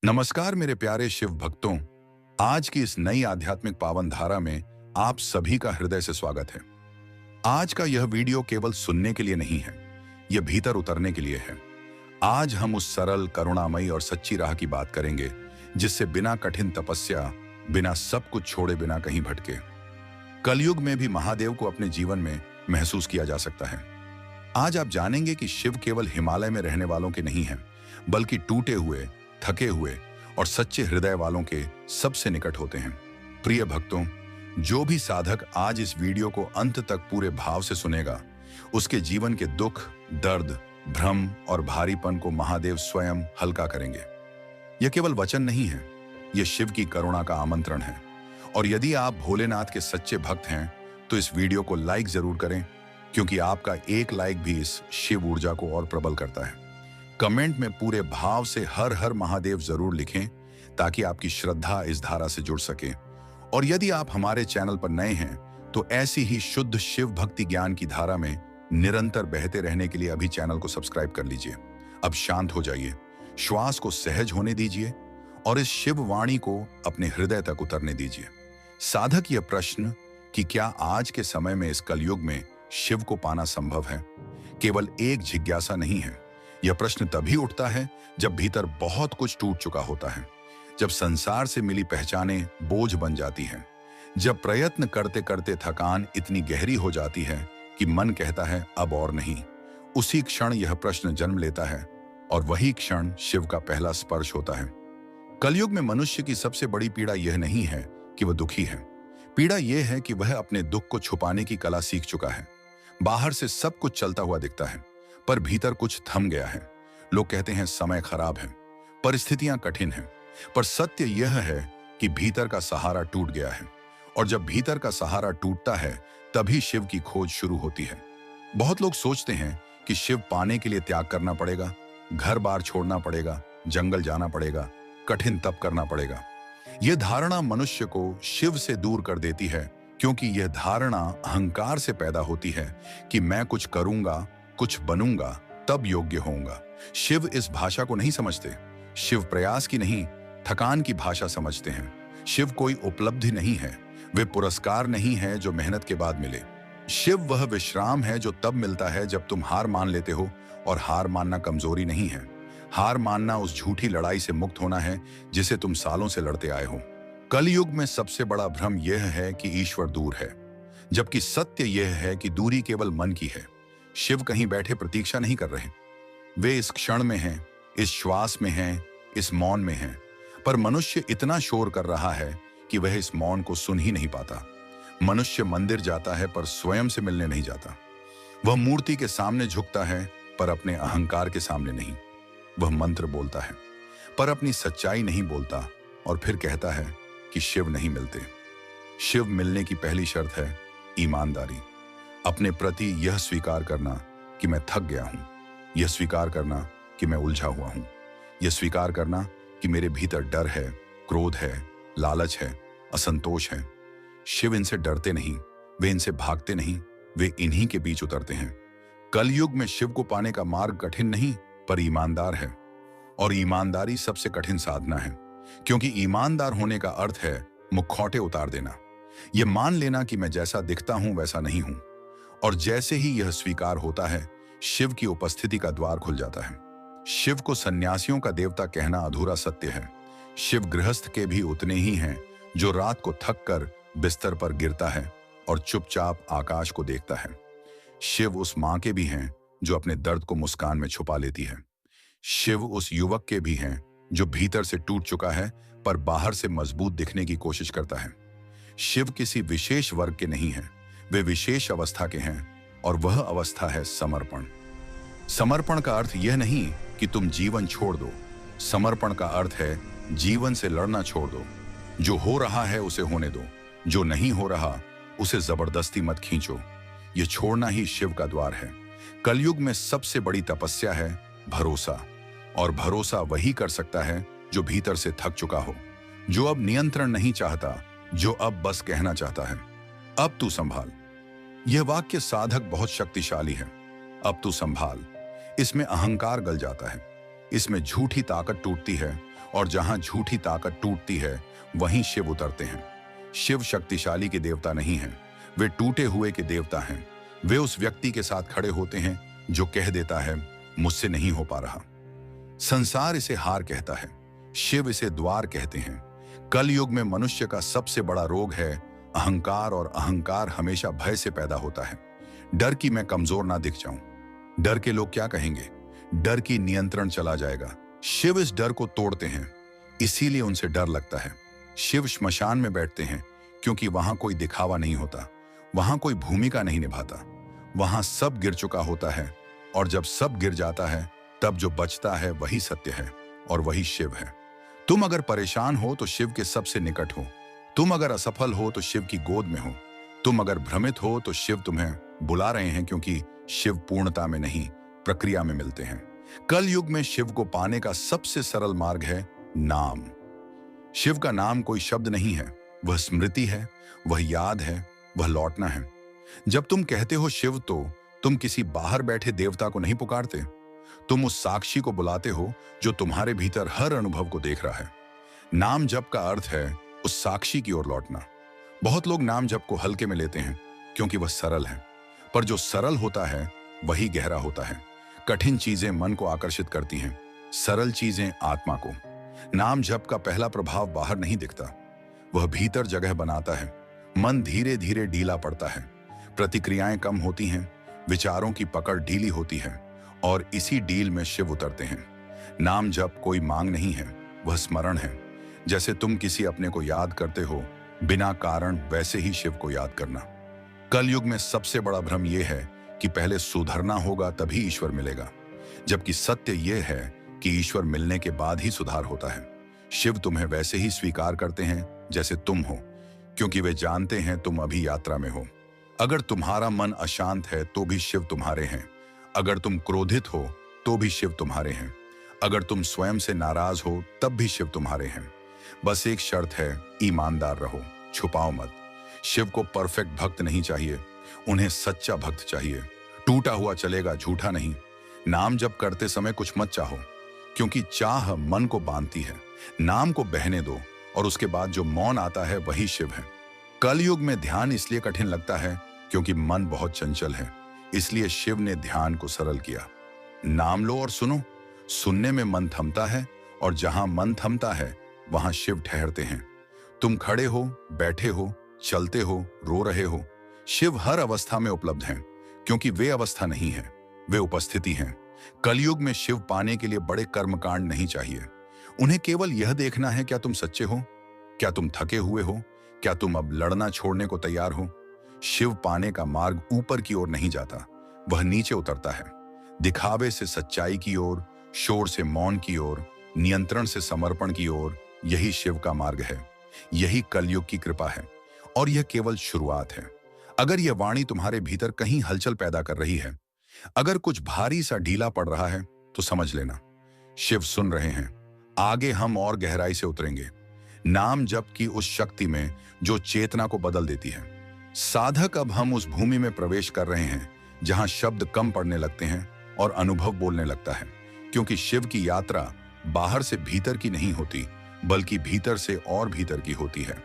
नमस्कार मेरे प्यारे शिव भक्तों। आज की इस नई आध्यात्मिक पावन धारा में आप सभी का हृदय से स्वागत है। आज का यह वीडियो केवल सुनने के लिए नहीं है, यह भीतर उतरने के लिए है। आज हम उस सरल, करुणामयी और सच्ची राह की बात करेंगे जिससे बिना कठिन तपस्या, बिना सब कुछ छोड़े, बिना कहीं भटके कलयुग में भी महादेव को अपने जीवन में महसूस किया जा सकता है। आज आप जानेंगे कि शिव केवल हिमालय में रहने वालों के नहीं हैं, बल्कि टूटे हुए, थके हुए और सच्चे हृदय वालों के सबसे निकट होते हैं। प्रिय भक्तों, जो भी साधक आज इस वीडियो को अंत तक पूरे भाव से सुनेगा, उसके जीवन के दुख, दर्द, भ्रम और भारीपन को महादेव स्वयं हल्का करेंगे। यह केवल वचन नहीं है, यह शिव की करुणा का आमंत्रण है। और यदि आप भोलेनाथ के सच्चे भक्त हैं, तो इस वीडियो को लाइक जरूर करें, क्योंकि आपका एक लाइक भी इस शिव ऊर्जा को और प्रबल करता है। कमेंट में पूरे भाव से हर हर महादेव जरूर लिखें, ताकि आपकी श्रद्धा इस धारा से जुड़ सके। और यदि आप हमारे चैनल पर नए हैं, तो ऐसी ही शुद्ध शिव भक्ति ज्ञान की धारा में निरंतर बहते रहने के लिए अभी चैनल को सब्सक्राइब कर लीजिए। अब शांत हो जाइए, श्वास को सहज होने दीजिए और इस शिव वाणी को अपने हृदय तक उतरने दीजिए। साधक, यह प्रश्न कि क्या आज के समय में इस कलयुग में शिव को पाना संभव है, केवल एक जिज्ञासा नहीं है। यह प्रश्न तभी उठता है जब भीतर बहुत कुछ टूट चुका होता है, जब संसार से मिली पहचानें बोझ बन जाती हैं, जब प्रयत्न करते करते थकान इतनी गहरी हो जाती है कि मन कहता है अब और नहीं। उसी क्षण यह प्रश्न जन्म लेता है और वही क्षण शिव का पहला स्पर्श होता है। कलयुग में मनुष्य की सबसे बड़ी पीड़ा यह नहीं है कि वह दुखी है, पीड़ा यह है कि वह अपने दुख को छुपाने की कला सीख चुका है। बाहर से सब कुछ चलता हुआ दिखता है, पर भीतर कुछ थम गया है। लोग कहते हैं समय खराब है, परिस्थितियां कठिन हैं, पर सत्य यह है कि भीतर का सहारा टूट गया है। और जब भीतर का सहारा टूटता है, तभी शिव की खोज शुरू होती है। बहुत लोग सोचते हैं कि शिव पाने के लिए त्याग करना पड़ेगा, घर बार छोड़ना पड़ेगा, जंगल जाना पड़ेगा, कठिन तप करना पड़ेगा। यह धारणा मनुष्य को शिव से दूर कर देती है, क्योंकि यह धारणा अहंकार से पैदा होती है कि मैं कुछ करूंगा, कुछ बनूंगा, तब योग्य होऊंगा। शिव इस भाषा को नहीं समझते। शिव प्रयास की नहीं, थकान की भाषा समझते हैं। शिव कोई उपलब्धि नहीं है, वे पुरस्कार नहीं है जो मेहनत के बाद मिले। शिव वह विश्राम है जो तब मिलता है जब तुम हार मान लेते हो, और हार मानना कमजोरी नहीं है। हार मानना उस झूठी लड़ाई से मुक्त होना है जिसे तुम सालों से लड़ते आए हो। कलयुग में सबसे बड़ा भ्रम यह है कि ईश्वर दूर है, जबकि सत्य यह है कि दूरी केवल मन की है। शिव कहीं बैठे प्रतीक्षा नहीं कर रहे, वे इस क्षण में हैं, इस श्वास में हैं, इस मौन में हैं। पर मनुष्य इतना शोर कर रहा है कि वह इस मौन को सुन ही नहीं पाता। मनुष्य मंदिर जाता है पर स्वयं से मिलने नहीं जाता। वह मूर्ति के सामने झुकता है पर अपने अहंकार के सामने नहीं। वह मंत्र बोलता है पर अपनी सच्चाई नहीं बोलता, और फिर कहता है कि शिव नहीं मिलते। शिव मिलने की पहली शर्त है ईमानदारी। अपने प्रति यह स्वीकार करना कि मैं थक गया हूं, यह स्वीकार करना कि मैं उलझा हुआ हूं, यह स्वीकार करना कि मेरे भीतर डर है, क्रोध है, लालच है, असंतोष है। शिव इनसे डरते नहीं, वे इनसे भागते नहीं, वे इन्हीं के बीच उतरते हैं। कलयुग में शिव को पाने का मार्ग कठिन नहीं, पर ईमानदार है। और ईमानदारी सबसे कठिन साधना है, क्योंकि ईमानदार होने का अर्थ है मुखौटे उतार देना। यह मान लेना कि मैं जैसा दिखता हूं वैसा नहीं हूं। और जैसे ही यह स्वीकार होता है, शिव की उपस्थिति का द्वार खुल जाता है। शिव को सन्यासियों का देवता कहना अधूरा सत्य है। शिव गृहस्थ के भी उतने ही हैं, जो रात को थक कर बिस्तर पर गिरता है और चुपचाप आकाश को देखता है। शिव उस मां के भी हैं जो अपने दर्द को मुस्कान में छुपा लेती है। शिव उस युवक के भी हैं जो भीतर से टूट चुका है पर बाहर से मजबूत दिखने की कोशिश करता है। शिव किसी विशेष वर्ग के नहीं हैं, वे विशेष अवस्था के हैं, और वह अवस्था है समर्पण। समर्पण का अर्थ यह नहीं कि तुम जीवन छोड़ दो। समर्पण का अर्थ है जीवन से लड़ना छोड़ दो। जो हो रहा है उसे होने दो, जो नहीं हो रहा उसे जबरदस्ती मत खींचो। यह छोड़ना ही शिव का द्वार है। कलयुग में सबसे बड़ी तपस्या है भरोसा, और भरोसा वही कर सकता है जो भीतर से थक चुका हो, जो अब नियंत्रण नहीं चाहता, जो अब बस कहना चाहता है अब तू संभाल। यह वाक्य साधक बहुत शक्तिशाली है। अब तू संभाल। इसमें अहंकार गल जाता है, इसमें झूठी ताकत टूटती है और जहां झूठी ताकत टूटती है वहीं शिव उतरते हैं। शिव शक्तिशाली के देवता नहीं हैं, वे टूटे हुए के देवता हैं। वे उस व्यक्ति के साथ खड़े होते हैं जो कह देता है मुझसे नहीं हो पा रहा। संसार इसे हार कहता है, शिव इसे द्वार कहते हैं। कल युग में मनुष्य का सबसे बड़ा रोग है अहंकार, और अहंकार हमेशा भय से पैदा होता है। डर कि मैं कमजोर ना दिख जाऊं, डर के लोग क्या कहेंगे, डर की नियंत्रण चला जाएगा। शिव इस डर को तोड़ते हैं, इसीलिए उनसे डर लगता है। शिव श्मशान में बैठते हैं क्योंकि वहां कोई दिखावा नहीं होता, वहां कोई भूमिका नहीं निभाता, वहां सब गिर चुका होता है, और जब सब गिर जाता है तब जो बचता है वही सत्य है और वही शिव है। तुम अगर परेशान हो तो शिव के सबसे निकट हो, तुम अगर असफल हो तो शिव की गोद में हो, तुम अगर भ्रमित हो तो शिव तुम्हें बुला रहे हैं, क्योंकि शिव पूर्णता में नहीं प्रक्रिया में मिलते हैं। कल युग में शिव को पाने का सबसे सरल मार्ग है नाम। शिव का नाम कोई शब्द नहीं है, वह स्मृति है, वह याद है, वह लौटना है। जब तुम कहते हो शिव तो तुम किसी बाहर बैठे देवता को नहीं पुकारते, तुम उस साक्षी को बुलाते हो जो तुम्हारे भीतर हर अनुभव को देख रहा है। नाम जप का अर्थ है उस साक्षी की ओर लौटना। बहुत लोग नाम जप को हल्के में लेते हैं क्योंकि वह सरल है, पर जो सरल होता है वही गहरा होता है। कठिन चीजें मन को आकर्षित करती हैं, सरल चीजें आत्मा को। नाम जप का पहला प्रभाव बाहर नहीं दिखता, वह भीतर जगह बनाता है। मन धीरे धीरे ढीला पड़ता है, प्रतिक्रियाएं कम होती हैं, विचारों की पकड़ ढीली होती है, और इसी डील में शिव उतरते हैं। नाम जप कोई मांग नहीं है, वह स्मरण है। जैसे तुम किसी अपने को याद करते हो बिना कारण, वैसे ही शिव को याद करना। कलयुग में सबसे बड़ा भ्रम यह है कि पहले सुधरना होगा तभी ईश्वर मिलेगा, जबकि सत्य यह है कि ईश्वर मिलने के बाद ही सुधार होता है। शिव तुम्हें वैसे ही स्वीकार करते हैं जैसे तुम हो, क्योंकि वे जानते हैं तुम अभी यात्रा में हो। अगर तुम्हारा मन अशांत है तो भी शिव तुम्हारे हैं, अगर तुम क्रोधित हो तो भी शिव तुम्हारे हैं, अगर तुम स्वयं से नाराज हो तब भी शिव तुम्हारे हैं। बस एक शर्त है, ईमानदार रहो, छुपाओ मत। शिव को परफेक्ट भक्त नहीं चाहिए, उन्हें सच्चा भक्त चाहिए। टूटा हुआ चलेगा, झूठा नहीं। नाम जप करते समय कुछ मत चाहो, क्योंकि चाह मन को बांधती है। नाम को बहने दो, और उसके बाद जो मौन आता है वही शिव है। कलयुग में ध्यान इसलिए कठिन लगता है क्योंकि मन बहुत चंचल है, इसलिए शिव ने ध्यान को सरल किया। नाम लो और सुनो। सुनने में मन थमता है, और जहां मन थमता है वहां शिव ठहरते हैं। तुम खड़े हो, बैठे हो, चलते हो, रो रहे हो, शिव हर अवस्था में उपलब्ध हैं, क्योंकि वे अवस्था नहीं है, वे उपस्थिति हैं। कलयुग में शिव पाने के लिए बड़े कर्मकांड नहीं चाहिए, उन्हें केवल यह देखना है क्या तुम सच्चे हो, क्या तुम थके हुए हो, क्या तुम अब लड़ना छोड़ने को तैयार हो। शिव पाने का मार्ग ऊपर की ओर नहीं जाता, वह नीचे उतरता है। दिखावे से सच्चाई की ओर, शोर से मौन की ओर, नियंत्रण से समर्पण की ओर, यही शिव का मार्ग है, यही कलयुग की कृपा है, और यह केवल शुरुआत है। अगर यह वाणी तुम्हारे भीतर कहीं हलचल पैदा कर रही है, अगर कुछ भारी सा ढीला पड़ रहा है, तो समझ लेना शिव सुन रहे हैं। आगे हम और गहराई से उतरेंगे, नाम जप की उस शक्ति में जो चेतना को बदल देती है। साधक, अब हम उस भूमि में प्रवेश कर रहे हैं जहां शब्द कम पड़ने लगते हैं और अनुभव बोलने लगता है, क्योंकि शिव की यात्रा बाहर से भीतर की नहीं होती, बल्कि भीतर से और भीतर की होती है।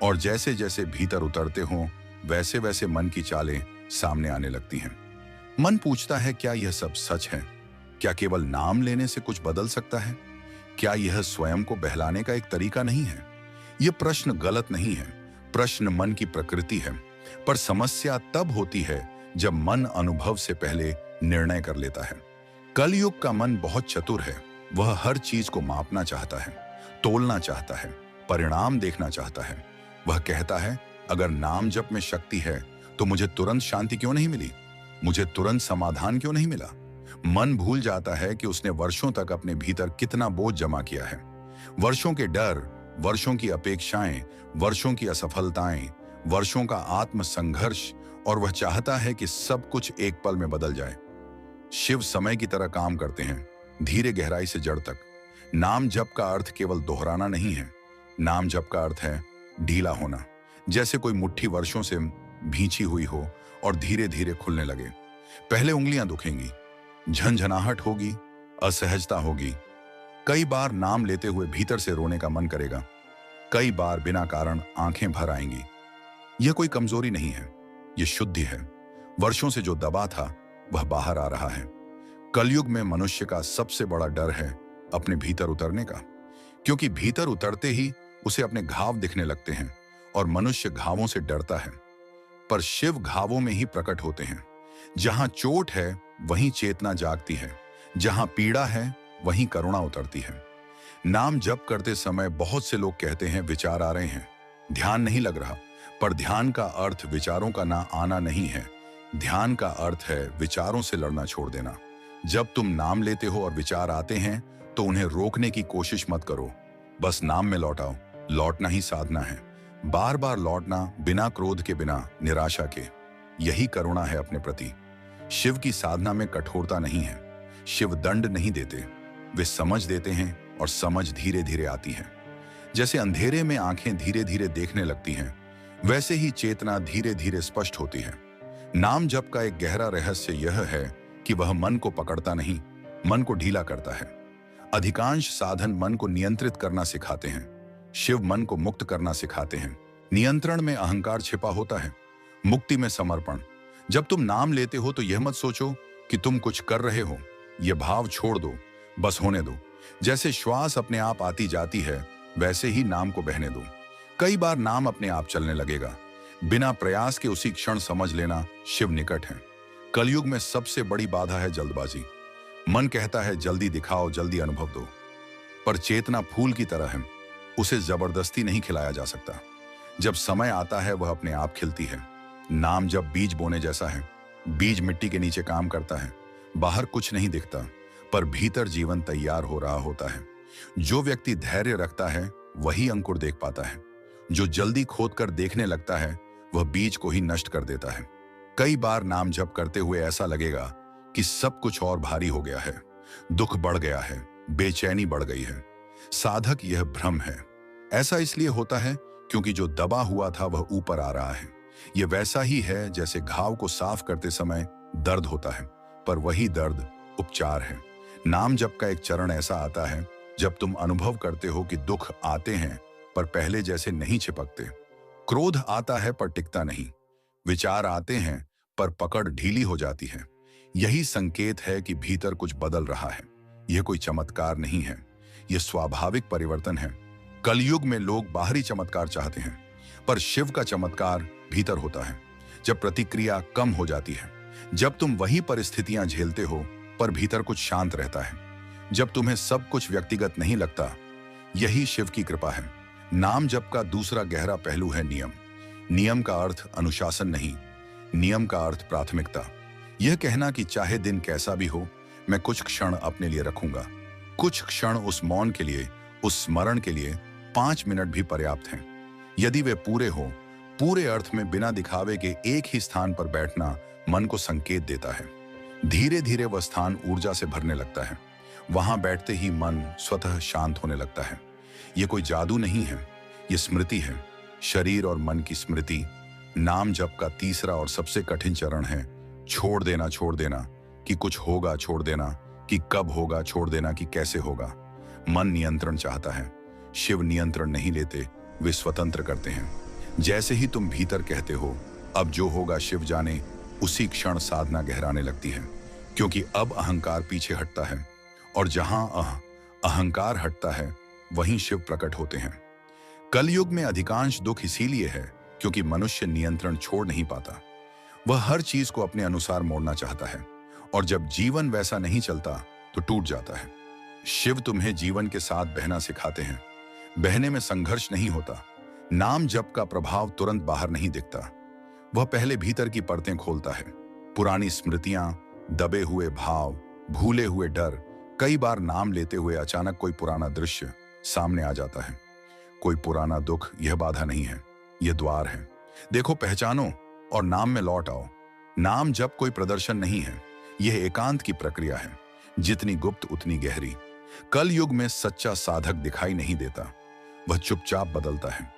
और जैसे जैसे भीतर उतरते हो, वैसे वैसे मन की चालें सामने आने लगती हैं। मन पूछता है, क्या यह सब सच है? क्या केवल नाम लेने से कुछ बदल सकता है? क्या यह स्वयं को बहलाने का एक तरीका नहीं है? यह प्रश्न गलत नहीं है, प्रश्न मन की प्रकृति है। पर समस्या तब होती है जब मन अनुभव से पहले निर्णय कर लेता है। कलयुग का मन बहुत चतुर है, वह हर चीज को मापना चाहता है, तोलना चाहता है, परिणाम देखना चाहता है। वह कहता है, अगर नाम जप में शक्ति है तो मुझे तुरंत शांति क्यों नहीं मिली, मुझे तुरंत समाधान क्यों नहीं मिला। मन भूल जाता है कि उसने वर्षों तक अपने भीतर कितना बोझ जमा किया है। वर्षों के डर, वर्षों की अपेक्षाएं, वर्षों की असफलताएं, वर्षों का आत्म संघर्ष, और वह चाहता है कि सब कुछ एक पल में बदल जाए। शिव समय की तरह काम करते हैं, धीरे गहराई से जड़ तक। नाम जप का अर्थ केवल दोहराना नहीं है, नाम जप का अर्थ है ढीला होना। जैसे कोई मुट्ठी वर्षों से भींची हुई हो और धीरे धीरे खुलने लगे। पहले उंगलियां दुखेंगी, झंझनाहट होगी, असहजता होगी, कई बार नाम लेते हुए भीतर से रोने का मन करेगा। कई बार बिना कारण आंखें भर आएंगी। यह कोई कमजोरी नहीं है, यह शुद्धि है। वर्षों से जो दबा था वह बाहर आ रहा है। कलयुग में मनुष्य का सबसे बड़ा डर है अपने भीतर उतरने का, क्योंकि भीतर उतरते ही उसे अपने घाव दिखने लगते हैं और मनुष्य घावों से डरता है। पर शिव घावों में ही प्रकट होते हैं। जहां चोट है वहीं चेतना जागती है, जहां पीड़ा है वहीं करुणा उतरती है। नाम जप करते समय बहुत से लोग कहते हैं विचार आ रहे हैं, ध्यान नहीं लग रहा। पर ध्यान का अर्थ विचारों का ना आना नहीं है। ध्यान का अर्थ है विचारों से लड़ना छोड़ देना। जब तुम नाम लेते हो और विचार आते हैं तो उन्हें रोकने की कोशिश मत करो, बस नाम में लौटाओ। लौटना ही साधना है, बार बार लौटना, बिना क्रोध के, बिना निराशा के। यही करुणा है अपने प्रति। शिव की साधना में कठोरता नहीं है। शिव दंड नहीं देते, वे समझ देते हैं, और समझ धीरे धीरे आती है। जैसे अंधेरे में आंखें धीरे धीरे देखने लगती हैं, वैसे ही चेतना धीरे धीरे स्पष्ट होती है। नाम जप का एक गहरा रहस्य यह है कि वह मन को पकड़ता नहीं, मन को ढीला करता है। अधिकांश साधन मन को नियंत्रित करना सिखाते हैं, शिव मन को मुक्त करना सिखाते हैं। नियंत्रण में अहंकार छिपा होता है, मुक्ति में समर्पण। जब तुम नाम लेते हो तो यह मत सोचो कि तुम कुछ कर रहे हो, यह भाव छोड़ दो, बस होने दो। जैसे श्वास अपने आप आती जाती है, वैसे ही नाम को बहने दो। कई बार नाम अपने आप चलने लगेगा, बिना प्रयास के उसी क्षण समझ लेना शिव निकट है। कलयुग में सबसे बड़ी बाधा है जल्दबाजी। मन कहता है जल्दी दिखाओ, जल्दी अनुभव दो। पर चेतना फूल की तरह है, उसे जबरदस्ती नहीं खिलाया जा सकता। जब समय आता है वह अपने आप खिलती है। नाम जब बीज बोने जैसा है, बीज मिट्टी के नीचे काम करता है, बाहर कुछ नहीं दिखता, पर भीतर जीवन तैयार हो रहा होता है। जो व्यक्ति धैर्य रखता है वही अंकुर देख पाता है। जो जल्दी खोद कर देखने लगता है वह बीज को ही नष्ट कर देता है। कई बार नाम जप करते हुए ऐसा लगेगा कि सब कुछ और भारी हो गया है, दुख बढ़ गया है, बेचैनी बढ़ गई है। साधक, यह भ्रम है। ऐसा इसलिए होता है क्योंकि जो दबा हुआ था वह ऊपर आ रहा है। यह वैसा ही है जैसे घाव को साफ करते समय दर्द होता है, पर वही दर्द उपचार है। नाम जप का एक चरण ऐसा आता है जब तुम अनुभव करते हो कि दुख आते हैं पर पहले जैसे नहीं चिपकते। क्रोध आता है पर टिकता नहीं। विचार आते हैं पर पकड़ ढीली हो जाती है। यही संकेत है कि भीतर कुछ बदल रहा है। यह कोई चमत्कार नहीं है, यह स्वाभाविक परिवर्तन है। कलयुग में लोग बाहरी चमत्कार चाहते हैं, पर शिव का चमत्कार भीतर होता है। जब प्रतिक्रिया कम हो जाती है, जब तुम वही परिस्थितियां झेलते हो पर भीतर कुछ शांत रहता है, जब तुम्हें सब कुछ व्यक्तिगत नहीं लगता, यही शिव की कृपा है। नाम जप का दूसरा गहरा पहलू है नियम। नियम का अर्थ अनुशासन नहीं, नियम का अर्थ प्राथमिकता। यह कहना कि चाहे दिन कैसा भी हो, मैं कुछ क्षण अपने लिए रखूंगा। कुछ क्षण उस मौन के लिए, उस स्मरण के लिए 5 मिनट भी पर्याप्त हैं। यदि वे पूरे हो, पूरे अर्थ में बिना दिखावे के एक ही स्थान पर बैठना मन को संकेत देता है। धीरे धीरे वह स्थान ऊर्जा से भरने लगता है। वहां बैठते ही मन स्वतः शांत होने लगता है। यह कोई जादू नहीं है, यह स्मृति है, शरीर और मन की स्मृति। नाम जप का तीसरा और सबसे कठिन चरण है छोड़ देना। छोड़ देना कि कुछ होगा, छोड़ देना कि कब होगा, छोड़ देना कि कैसे होगा। मन नियंत्रण चाहता है, शिव नियंत्रण नहीं लेते, वे स्वतंत्र करते हैं। जैसे ही तुम भीतर कहते हो अब जो होगा शिव जाने, उसी क्षण साधना गहराने लगती है, क्योंकि अब अहंकार पीछे हटता है, और जहां अहंकार हटता है वहीं शिव प्रकट होते हैं। कलयुग में अधिकांश दुख इसीलिए है क्योंकि मनुष्य नियंत्रण छोड़ नहीं पाता। वह हर चीज को अपने अनुसार मोड़ना चाहता है, और जब जीवन वैसा नहीं चलता तो टूट जाता है। शिव तुम्हें जीवन के साथ बहना सिखाते हैं। बहने में संघर्ष नहीं होता। नाम जप का प्रभाव तुरंत बाहर नहीं दिखता, वह पहले भीतर की परतें खोलता है। पुरानी स्मृतियां, दबे हुए भाव, भूले हुए डर। कई बार नाम लेते हुए अचानक कोई पुराना दृश्य सामने आ जाता है। कोई पुराना दुख, यह बाधा नहीं है, यह द्वार है। देखो, पहचानो और नाम में लौट आओ। नाम जप कोई प्रदर्शन नहीं है, यह एकांत की प्रक्रिया है, जितनी गुप्त उतनी गहरी। कल युग में सच्चा साधक दिखाई नहीं देता, वह चुपचाप बदलता है।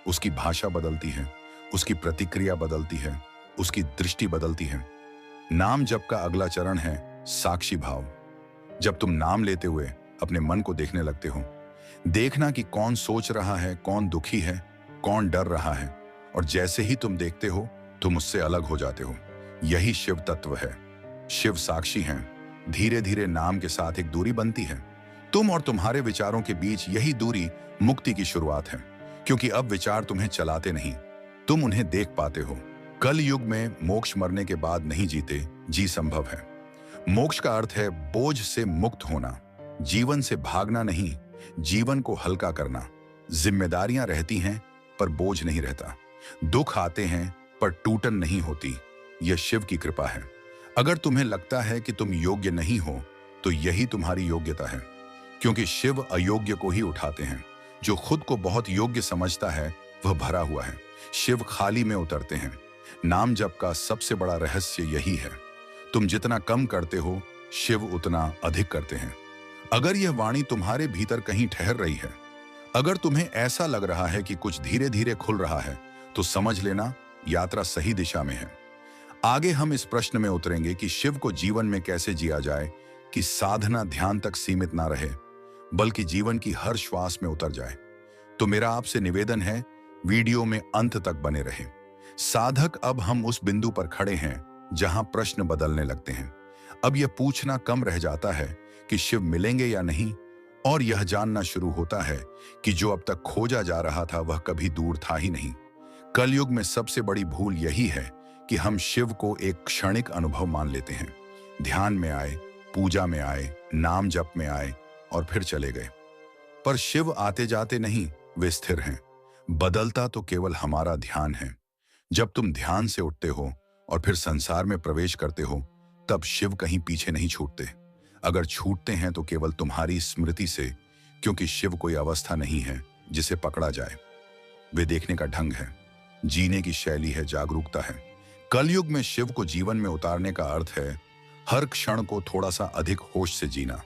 उसकी भाषा बदलती है, उसकी प्रतिक्रिया बदलती है, उसकी दृष्टि बदलती है। नाम जप का अगला चरण है साक्षी भाव। जब तुम नाम लेते हुए अपने मन को देखने लगते हो। देखना कि कौन सोच रहा है, कौन दुखी है, कौन डर रहा है। और जैसे ही तुम देखते हो, तुम उससे अलग हो जाते हो। यही शिव तत्व है। शिव साक्षी हैं। धीरे धीरे नाम के साथ एक दूरी बनती है। तुम और तुम्हारे विचारों के बीच यही दूरी मुक्ति की शुरुआत है, क्योंकि अब विचार तुम्हें चलाते नहीं, तुम उन्हें देख पाते हो। कल युग में मोक्ष मरने के बाद नहीं जीते, जी संभव है। मोक्ष का अर्थ है बोझ से मुक्त होना, जीवन से भागना नहीं, जीवन को हल्का करना। जिम्मेदारियां रहती हैं पर बोझ नहीं रहता, दुख आते हैं पर टूटन नहीं होती। यह शिव की कृपा है। अगर तुम्हें लगता है कि तुम योग्य नहीं हो, तो यही तुम्हारी योग्यता है, क्योंकि शिव अयोग्य को ही उठाते हैं। जो खुद को बहुत योग्य समझता है वह भरा हुआ है। शिव खाली में उतरते हैं। नाम जप का सबसे बड़ा रहस्य यही है। तुम जितना कम करते हो, शिव उतना अधिक करते हैं। अगर यह वाणी तुम्हारे भीतर कहीं ठहर रही है, अगर तुम्हें ऐसा लग रहा है कि कुछ धीरे धीरे खुल रहा है, तो समझ लेना यात्रा सही दिशा में है। आगे हम इस प्रश्न में उतरेंगे कि शिव को जीवन में कैसे जिया जाए कि साधना ध्यान तक सीमित ना रहे, बल्कि जीवन की हर श्वास में उतर जाए। तो मेरा आपसे निवेदन है, वीडियो में अंत तक बने रहे। साधक, अब हम उस बिंदु पर खड़े हैं जहां प्रश्न बदलने लगते हैं। अब यह पूछना कम रह जाता है कि शिव मिलेंगे या नहीं, और यह जानना शुरू होता है कि जो अब तक खोजा जा रहा था वह कभी दूर था ही नहीं। कलयुग में सबसे बड़ी भूल यही है कि हम शिव को एक क्षणिक अनुभव मान लेते हैं। ध्यान में आए, पूजा में आए, नाम जप में आए और फिर चले गए। पर शिव आते जाते नहीं, वे स्थिर हैं। बदलता तो केवल हमारा ध्यान है। जब तुम ध्यान से उठते हो और फिर संसार में प्रवेश करते हो, तब शिव कहीं पीछे नहीं छूटते। अगर छूटते हैं तो केवल तुम्हारी स्मृति से, क्योंकि शिव कोई अवस्था नहीं है जिसे पकड़ा जाए। वे देखने का ढंग है, जीने की शैली है, जागरूकता है। कलयुग में शिव को जीवन में उतारने का अर्थ है हर क्षण को थोड़ा सा अधिक होश से जीना।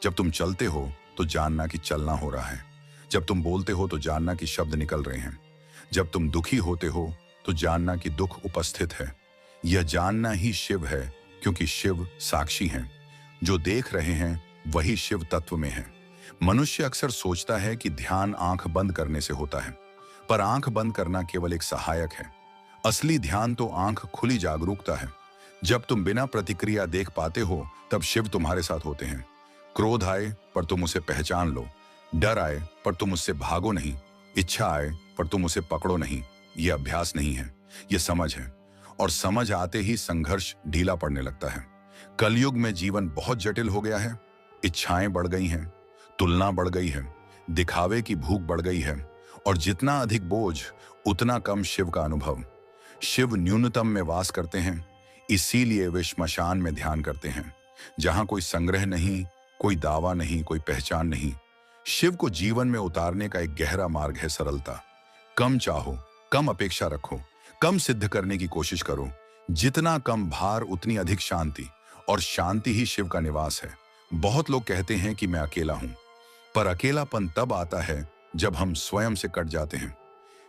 जब तुम चलते हो तो जानना कि चलना हो रहा है। जब तुम बोलते हो तो जानना कि शब्द निकल रहे हैं। जब तुम दुखी होते हो तो जानना कि दुख उपस्थित है। यह जानना ही शिव है, क्योंकि शिव साक्षी हैं। जो देख रहे हैं वही शिव तत्व में है। मनुष्य अक्सर सोचता है कि ध्यान आंख बंद करने से होता है, पर आंख बंद करना केवल एक सहायक है। असली ध्यान तो आंख खुली जागरूकता है। जब तुम बिना प्रतिक्रिया देख पाते हो, तब शिव तुम्हारे साथ होते हैं। क्रोध आए पर तुम उसे पहचान लो, डर आए पर तुम उससे भागो नहीं, इच्छा आए पर तुम उसे पकड़ो नहीं। यह अभ्यास नहीं है, यह समझ है। और समझ आते ही संघर्ष ढीला पड़ने लगता है। कलयुग में जीवन बहुत जटिल हो गया है। इच्छाएं बढ़ गई हैं, तुलना बढ़ गई है, दिखावे की भूख बढ़ गई है, और जितना अधिक बोझ उतना कम शिव का अनुभव। शिव न्यूनतम में वास करते हैं, इसीलिए वे श्मशान में ध्यान करते हैं, जहां कोई संग्रह नहीं, कोई दावा नहीं, कोई पहचान नहीं। शिव को जीवन में उतारने का एक गहरा मार्ग है सरलता। कम चाहो, कम अपेक्षा रखो, कम सिद्ध करने की कोशिश करो। जितना कम भार उतनी अधिक शांति, और शांति ही शिव का निवास है। बहुत लोग कहते हैं कि मैं अकेला हूं, पर अकेलापन तब आता है जब हम स्वयं से कट जाते हैं।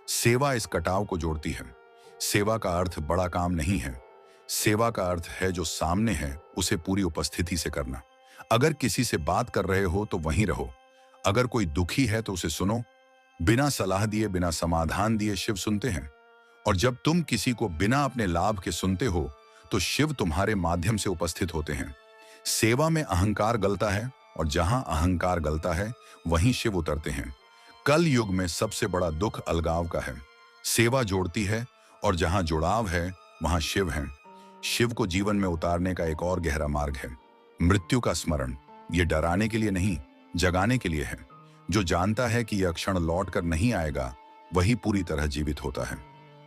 सेवा इस कटाव को जोड़ती है। सेवा का अर्थ बड़ा काम नहीं है। सेवा का अर्थ है जो सामने है उसे पूरी उपस्थिति से करना। अगर किसी से बात कर रहे हो तो वहीं रहो। अगर कोई दुखी है तो उसे सुनो। बिना सलाह दिए, बिना समाधान दिए शिव सुनते हैं। और जब तुम किसी को बिना अपने लाभ के सुनते हो, तो शिव तुम्हारे माध्यम से उपस्थित होते हैं। सेवा में अहंकार गलता है, और जहां अहंकार गलता है वहीं शिव उतरते हैं। कल युग में सबसे बड़ा दुख अलगाव का है। सेवा जोड़ती है, और जहां जुड़ाव है वहां शिव हैं। शिव को जीवन में उतारने का एक और गहरा मार्ग है मृत्यु का स्मरण। यह डराने के लिए नहीं, जगाने के लिए है। जो जानता है कि यह क्षण लौट कर नहीं आएगा, वही पूरी तरह जीवित होता है।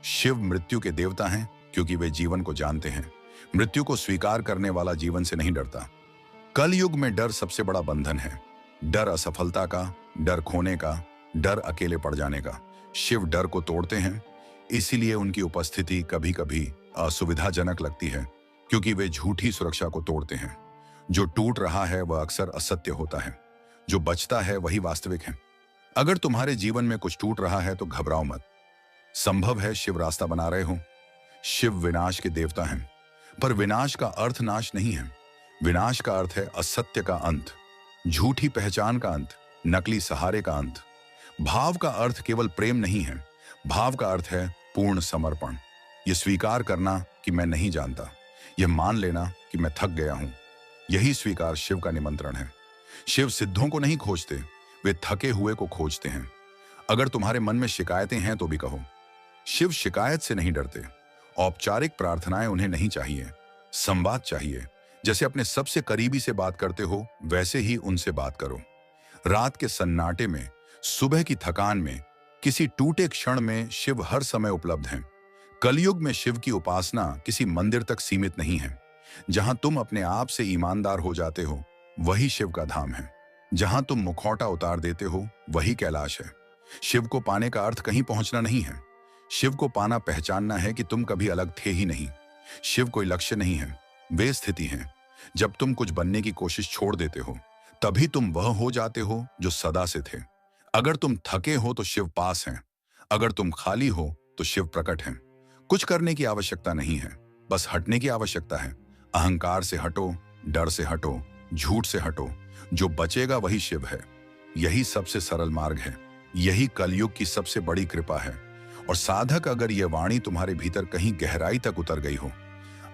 शिव मृत्यु के देवता हैं, क्योंकि वे जीवन को जानते हैं। मृत्यु को स्वीकार करने वाला जीवन से नहीं डरता। कल युग में डर सबसे बड़ा बंधन है। डर असफलता का, डर खोने का, डर अकेले पड़ जाने का। शिव डर को तोड़ते हैं, इसीलिए उनकी उपस्थिति कभी कभी असुविधाजनक लगती है, क्योंकि वे झूठी सुरक्षा को तोड़ते हैं। जो टूट रहा है वह अक्सर असत्य होता है, जो बचता है वही वास्तविक है। अगर तुम्हारे जीवन में कुछ टूट रहा है तो घबराओ मत। संभव है शिव रास्ता बना रहे हो। शिव विनाश के देवता हैं, पर विनाश का अर्थ नाश नहीं है। विनाश का अर्थ है असत्य का अंत। झूठी पहचान का अंत, नकली सहारे का अंत। भाव का अर्थ केवल प्रेम नहीं है, भाव का अर्थ है पूर्ण समर्पण। यह स्वीकार करना कि मैं नहीं जानता, यह मान लेना कि मैं थक गया हूं। यही स्वीकार शिव का निमंत्रण है। शिव सिद्धों को नहीं खोजते, वे थके हुए को खोजते हैं। अगर तुम्हारे मन में शिकायतें हैं तो भी कहो। शिव शिकायत से नहीं डरते। औपचारिक प्रार्थनाएं उन्हें नहीं चाहिए, संवाद चाहिए। जैसे अपने सबसे करीबी से बात करते हो वैसे ही उनसे बात करो। रात के सन्नाटे में, सुबह की थकान में, किसी टूटे क्षण में शिव हर समय उपलब्ध हैं। कलयुग में शिव की उपासना किसी मंदिर तक सीमित नहीं है। जहां तुम अपने आप से ईमानदार हो जाते हो वही शिव का धाम है। जहां तुम मुखौटा उतार देते हो वही कैलाश है। शिव को पाने का अर्थ कहीं पहुंचना नहीं है। शिव को पाना पहचानना है कि तुम कभी अलग थे ही नहीं। शिव कोई लक्ष्य नहीं है, वे स्थिति हैं। जब तुम कुछ बनने की कोशिश छोड़ देते हो तभी तुम वह हो जाते हो जो सदा से थे। अगर तुम थके हो तो शिव पास हैं, अगर तुम खाली हो तो शिव प्रकट हैं। कुछ करने की आवश्यकता नहीं है, बस हटने की आवश्यकता है। अहंकार से हटो, डर से हटो, झूठ से हटो। जो बचेगा वही शिव है। यही सबसे सरल मार्ग है, यही कलयुग की सबसे बड़ी कृपा है। और साधक, अगर यह वाणी तुम्हारे भीतर कहीं गहराई तक उतर गई हो,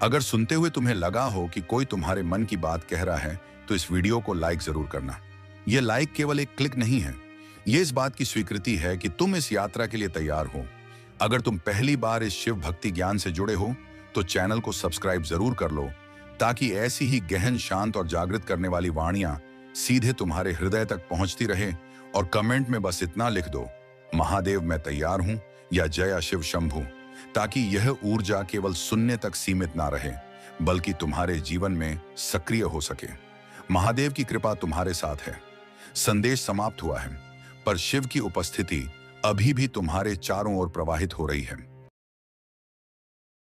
अगर सुनते हुए तुम्हें लगा हो कि कोई तुम्हारे मन की बात कह रहा है, तो इस वीडियो को लाइक जरूर करना। यह लाइक केवल एक क्लिक नहीं है, यह इस बात की स्वीकृति है कि तुम इस यात्रा के लिए तैयार हो। अगर तुम पहली बार इस शिव भक्ति ज्ञान से जुड़े हो तो चैनल को सब्सक्राइब जरूर कर लो, ताकि ऐसी ही गहन, शांत और जागृत करने वाली वाणियां सीधे तुम्हारे हृदय तक पहुंचती रहे। और कमेंट में बस इतना लिख दो, महादेव मैं तैयार हूं, या जय शिव शंभू, ताकि यह ऊर्जा केवल सुनने तक सीमित ना रहे बल्कि तुम्हारे जीवन में सक्रिय हो सके। महादेव की कृपा तुम्हारे साथ है। संदेश समाप्त हुआ है, पर शिव की उपस्थिति अभी भी तुम्हारे चारों ओर प्रवाहित हो रही है।